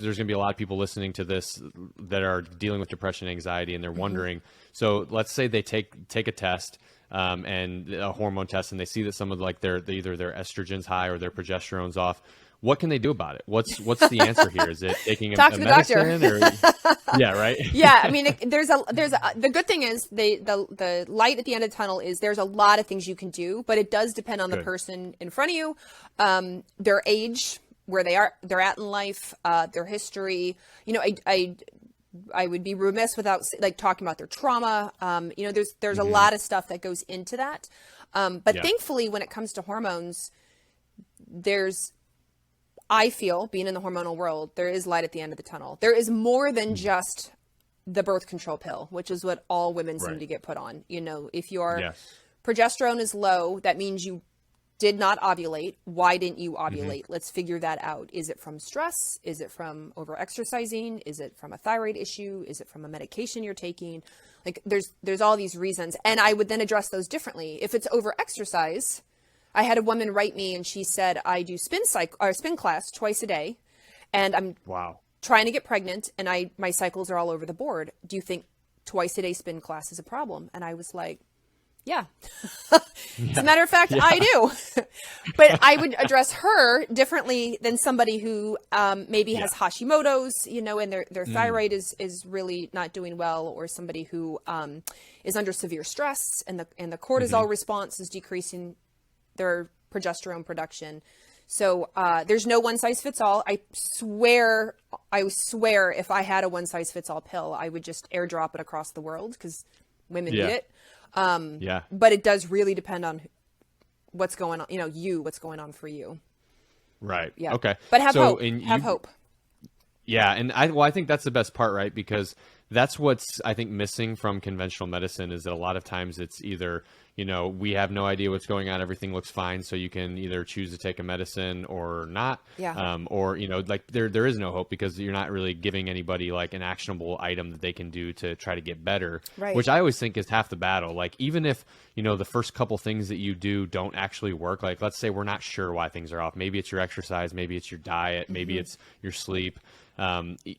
there's going to be a lot of people listening to this that are dealing with depression and anxiety, and they're wondering, so let's say they take a test, and a hormone test, and they see that some of like either their estrogen's high or their progesterone's off. What can they do about it? What's the answer here? Is it taking Talk a to the medicine? doctor. Yeah, right. Yeah, I mean, the good thing is the light at the end of the tunnel is there's a lot of things you can do, but it does depend on the person in front of you, their age, where they're at in life, their history. You know, I would be remiss without like talking about their trauma. You know, there's a lot of stuff that goes into that. But thankfully, when it comes to hormones, I feel, being in the hormonal world, there is light at the end of the tunnel. There is more than just the birth control pill, which is what all women seem to get put on. You know, if your progesterone is low, that means you did not ovulate. Why didn't you ovulate? Let's figure that out. Is it from stress? Is it from over-exercising? Is it from a thyroid issue? Is it from a medication you're taking? Like there's all these reasons. And I would then address those differently. If it's over-exercise, I had a woman write me and she said, I do spin class twice a day, and I'm trying to get pregnant, and my cycles are all over the board. Do you think twice a day spin class is a problem? And I was like, yeah. As a matter of fact, I do. But I would address her differently than somebody who maybe has Hashimoto's, you know, and their thyroid is really not doing well, or somebody who is under severe stress and the cortisol response is decreasing their progesterone production. So there's no one size fits all. I swear if I had a one size fits all pill, I would just airdrop it across the world because women need it. But it does really depend on what's going on, you know, what's going on for you. Right. Yeah. Okay. But have hope. Have hope. Yeah. And I think that's the best part, right? Because that's what's, I think, missing from conventional medicine is that a lot of times it's either, you know, we have no idea what's going on. Everything looks fine. So you can either choose to take a medicine or not. Yeah. Or, you know, like there is no hope because you're not really giving anybody like an actionable item that they can do to try to get better, which I always think is half the battle. Like, even if, you know, the first couple things that you do don't actually work, like let's say we're not sure why things are off. Maybe it's your exercise, maybe it's your diet, maybe it's your sleep.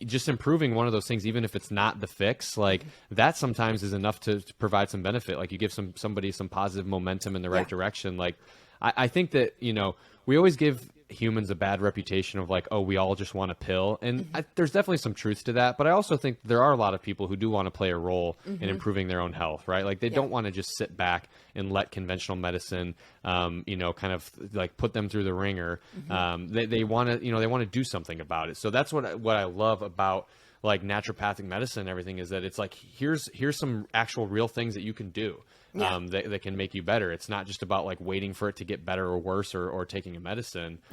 Just improving one of those things, even if it's not the fix, like that sometimes is enough to provide some benefit. Like you give somebody some positive momentum in the right direction. Like I think that, you know, we always give humans a bad reputation of like, oh, we all just want a pill. And there's definitely some truth to that. But I also think there are a lot of people who do want to play a role in improving their own health, right? Like they don't want to just sit back and let conventional medicine, you know, kind of like put them through the ringer. They want to, you know, they want to do something about it. So that's what I love about like naturopathic medicine and everything, is that it's like, here's some actual real things that you can do. That can make you better. It's not just about like waiting for it to get better or worse or taking a medicine.